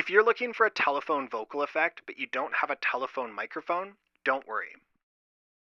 If you're looking for a telephone vocal effect, but you don't have a telephone microphone, don't worry.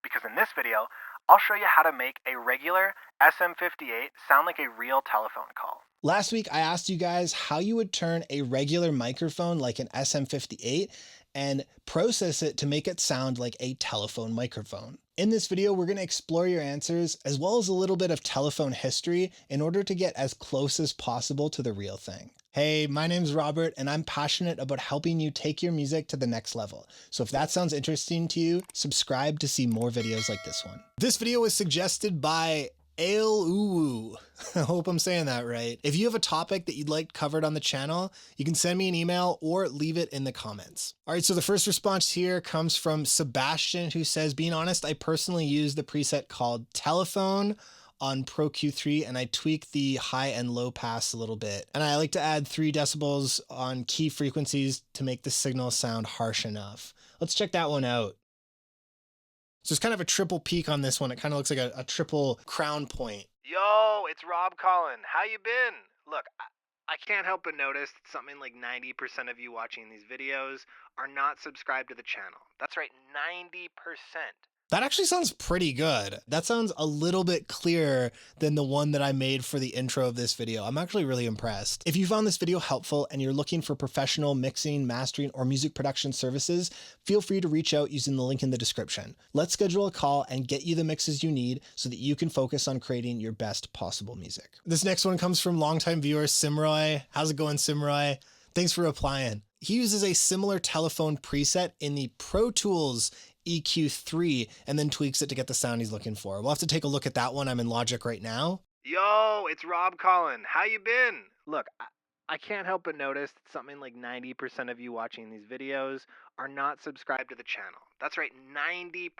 Because in this video, I'll show you how to make a regular SM58 sound like a real telephone call. Last week, I asked you guys how you would turn a regular microphone like an SM58 and process it to make it sound like a telephone microphone. In this video, we're going to explore your answers as well as a little bit of telephone history in order to get as close as possible to the real thing. Hey, my name's Robert and I'm passionate about helping you take your music to the next level. So if that sounds interesting to you, subscribe to see more videos like this one. This video was suggested by Uwu. I hope I'm saying that right. If you have a topic that you'd like covered on the channel, you can send me an email or leave it in the comments. All right, so the first response here comes from Sebastian, who says, being honest, I personally use the preset called Telephone on Pro Q3 and I tweak the high and low pass a little bit. And I like to add 3 decibels on key frequencies to make the signal sound harsh enough. Let's check that one out. So it's kind of a triple peak on this one. It kind of looks like a triple crown point. Yo, it's Rob calling. How you been? Look, I can't help but notice that something like 90% of you watching these videos are not subscribed to the channel. That's right, 90%. That actually sounds pretty good. That sounds a little bit clearer than the one that I made for the intro of this video. I'm actually really impressed. If you found this video helpful and you're looking for professional mixing, mastering, or music production services, feel free to reach out using the link in the description. Let's schedule a call and get you the mixes you need so that you can focus on creating your best possible music. This next one comes from longtime viewer Simroy. How's it going, Simroy? Thanks for replying. He uses a similar telephone preset in the Pro Tools EQ3 and then tweaks it to get the sound he's looking for. We'll have to take a look at that one. I'm in Logic right now. Yo, it's Rob calling. How you been? Look, I can't help but notice that something like 90% of you watching these videos are not subscribed to the channel. That's right, 90%.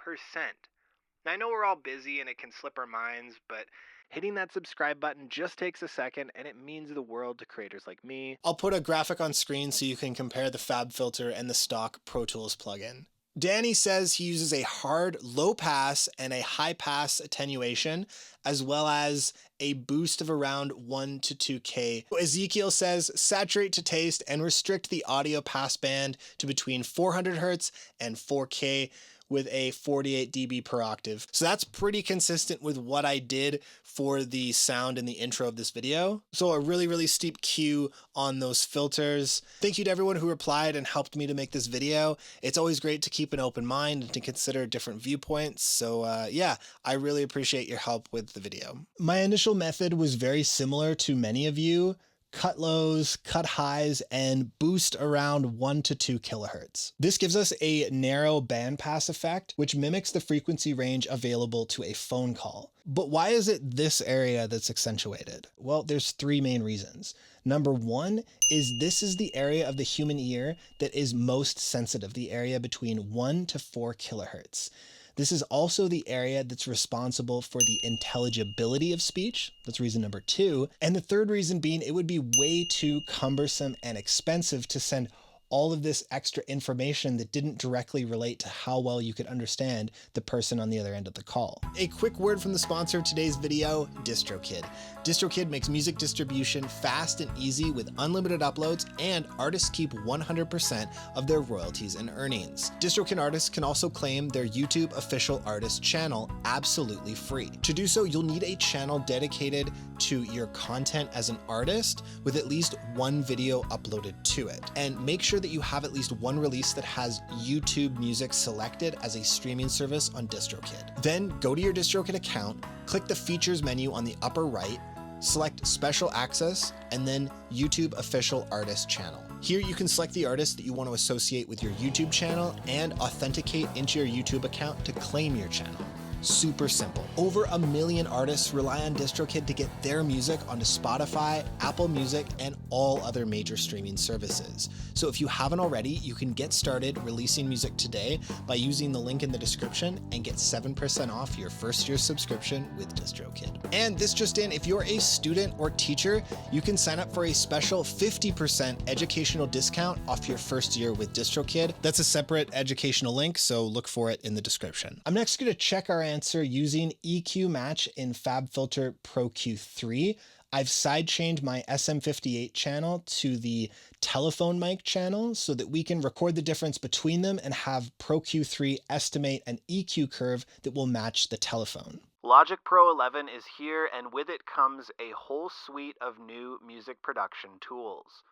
Now, I know we're all busy and it can slip our minds, but hitting that subscribe button just takes a second and it means the world to creators like me. I'll put a graphic on screen so you can compare the FabFilter and the stock Pro Tools plugin. Danny says he uses a hard low pass and a high pass attenuation, as well as a boost of around 1 to 2K. Ezekiel says saturate to taste and restrict the audio pass band to between 400 Hertz and 4K with a 48 dB per octave. So that's pretty consistent with what I did for the sound in the intro of this video. So a really steep Q on those filters. Thank you to everyone who replied and helped me to make this video. It's always great to keep an open mind and to consider different viewpoints. So yeah, I really appreciate your help with the video. My initial method was very similar to many of you. Cut lows, cut highs, and boost around 1 to 2 kilohertz. This gives us a narrow bandpass effect, which mimics the frequency range available to a phone call. But why is it this area that's accentuated? Well, there's 3 main reasons. Number 1 is this is the area of the human ear that is most sensitive, the area between 1 to 4 kilohertz. This is also the area that's responsible for the intelligibility of speech. That's reason number 2. And the third reason being it would be way too cumbersome and expensive to send all of this extra information that didn't directly relate to how well you could understand the person on the other end of the call. A quick word from the sponsor of today's video, DistroKid. DistroKid makes music distribution fast and easy with unlimited uploads, and artists keep 100% of their royalties and earnings. DistroKid artists can also claim their YouTube official artist channel absolutely free. To do so, you'll need a channel dedicated to your content as an artist with at least 1 video uploaded to it. And make sure that you have at least 1 release that has YouTube music selected as a streaming service on DistroKid. Then go to your DistroKid account, click the features menu on the upper right, select special access, and then YouTube official artist channel. Here you can select the artist that you want to associate with your YouTube channel and authenticate into your YouTube account to claim your channel. Super simple. Over 1 million artists rely on DistroKid to get their music onto Spotify, Apple Music, and all other major streaming services. So if you haven't already, you can get started releasing music today by using the link in the description and get 7% off your first year subscription with DistroKid. And this just in, if you're a student or teacher, you can sign up for a special 50% educational discount off your first year with DistroKid. That's a separate educational link, so look for it in the description. I'm next going to check our answer using EQ match in FabFilter Pro Q3. I've sidechained my SM58 channel to the telephone mic channel so that we can record the difference between them and have Pro Q3 estimate an EQ curve that will match the telephone. Logic Pro 11 is here, and with it comes a whole suite of new music production tools.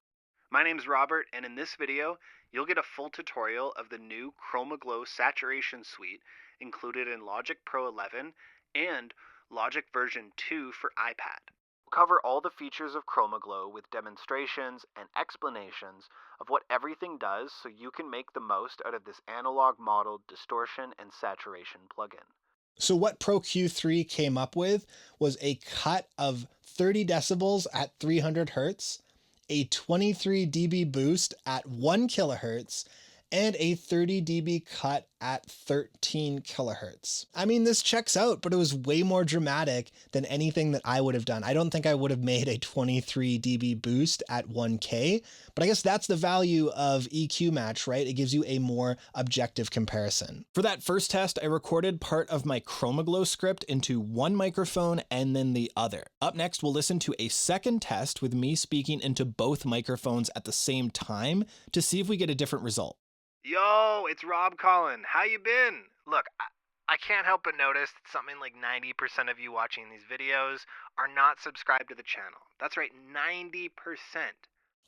My name's Robert, and in this video, you'll get a full tutorial of the new Chroma Glow Saturation Suite included in Logic Pro 11 and Logic version 2 for iPad. We'll cover all the features of Chroma Glow with demonstrations and explanations of what everything does so you can make the most out of this analog modeled distortion and saturation plugin. So what Pro Q3 came up with was a cut of 30 decibels at 300 hertz, a 23 dB boost at 1 kilohertz, and a 30 dB cut at 13 kilohertz. I mean, this checks out, but it was way more dramatic than anything that I would have done. I don't think I would have made a 23 dB boost at 1K, but I guess that's the value of EQ Match, right? It gives you a more objective comparison. For that first test, I recorded part of my Chroma Glow script into one microphone and then the other. Up next, we'll listen to a second test with me speaking into both microphones at the same time to see if we get a different result. Yo, it's Rob calling. How you been? Look, I can't help but notice that something like 90% of you watching these videos are not subscribed to the channel. That's right, 90%.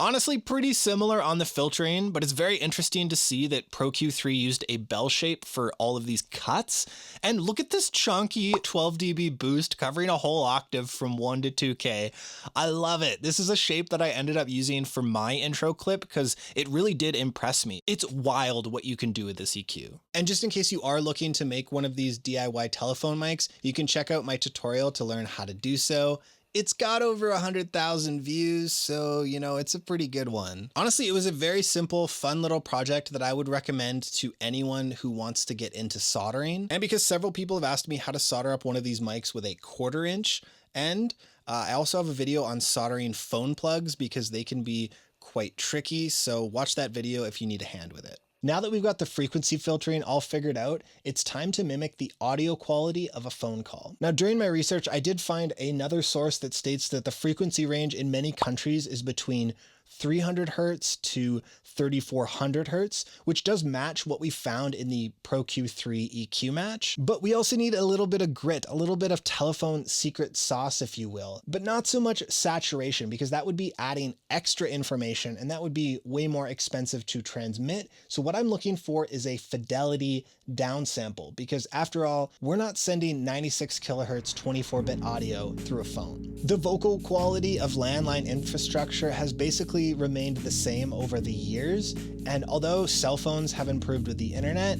Honestly, pretty similar on the filtering, but it's very interesting to see that Pro Q3 used a bell shape for all of these cuts. And look at this chunky 12 dB boost covering a whole octave from 1 to 2K. I love it. This is a shape that I ended up using for my intro clip because it really did impress me. It's wild what you can do with this EQ. And just in case you are looking to make one of these DIY telephone mics, you can check out my tutorial to learn how to do so. It's got over 100,000 views, so, you know, it's a pretty good one. Honestly, it was a very simple, fun little project that I would recommend to anyone who wants to get into soldering. And because several people have asked me how to solder up one of these mics with a 1/4 inch end, I also have a video on soldering phone plugs because they can be quite tricky, so watch that video if you need a hand with it. Now that we've got the frequency filtering all figured out, it's time to mimic the audio quality of a phone call. Now, during my research, I did find another source that states that the frequency range in many countries is between 300 hertz to 3400 hertz, which does match what we found in the Pro Q3 EQ Match. But we also need a little bit of grit, a little bit of telephone secret sauce, if you will, but not so much saturation, because that would be adding extra information and that would be way more expensive to transmit. So what I'm looking for is a fidelity downsample, because after all, we're not sending 96 kilohertz 24-bit audio through a phone. The vocal quality of landline infrastructure has basically remained the same over the years, and although cell phones have improved with the internet,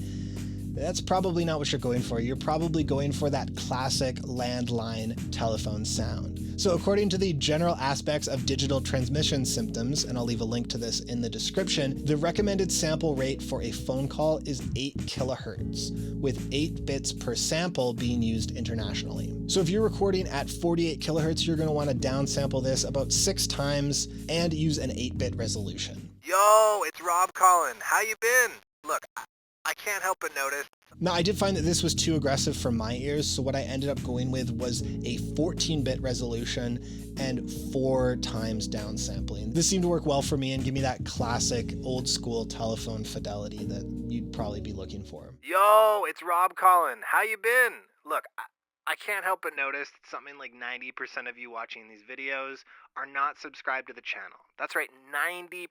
that's probably not what you're going for. You're probably going for that classic landline telephone sound. So according to the general aspects of digital transmission symptoms, and I'll leave a link to this in the description, the recommended sample rate for a phone call is 8 kilohertz, with 8 bits per sample being used internationally. So if you're recording at 48 kilohertz, you're going to want to downsample this about 6 times and use an 8-bit resolution. Yo, it's Rob calling. How you been? Look, I can't help but notice. Now, I did find that this was too aggressive for my ears, so what I ended up going with was a 14-bit resolution and 4 times downsampling. This seemed to work well for me and give me that classic old-school telephone fidelity that you'd probably be looking for. Yo, it's Rob calling. How you been? Look, I can't help but notice that something like 90% of you watching these videos are not subscribed to the channel. That's right, 90%.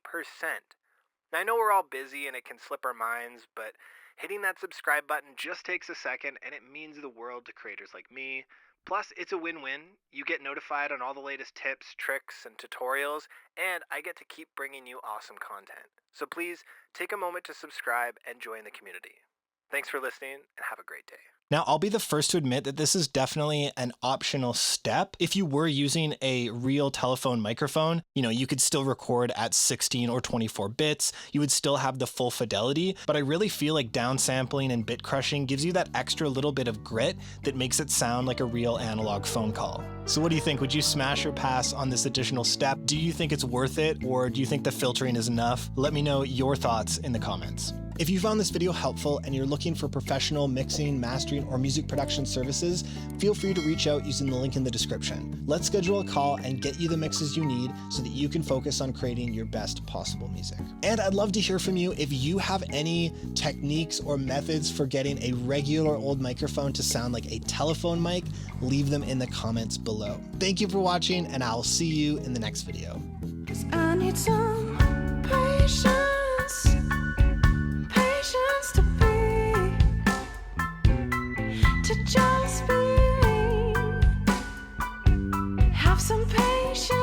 Now, I know we're all busy and it can slip our minds, but hitting that subscribe button just takes a second and it means the world to creators like me. Plus, it's a win-win. You get notified on all the latest tips, tricks, and tutorials, and I get to keep bringing you awesome content. So please, take a moment to subscribe and join the community. Thanks for listening and have a great day. Now, I'll be the first to admit that this is definitely an optional step. If you were using a real telephone microphone, you could still record at 16 or 24 bits. You would still have the full fidelity, but I really feel like downsampling and bit crushing gives you that extra little bit of grit that makes it sound like a real analog phone call. So what do you think? Would you smash or pass on this additional step? Do you think it's worth it, or do you think the filtering is enough? Let me know your thoughts in the comments. If you found this video helpful and you're looking for professional mixing, mastering, or music production services, feel free to reach out using the link in the description. Let's schedule a call and get you the mixes you need so that you can focus on creating your best possible music. And I'd love to hear from you if you have any techniques or methods for getting a regular old microphone to sound like a telephone mic. Leave them in the comments below. Thank you for watching, and I'll see you in the next video. I need some patience. To just be, have some patience.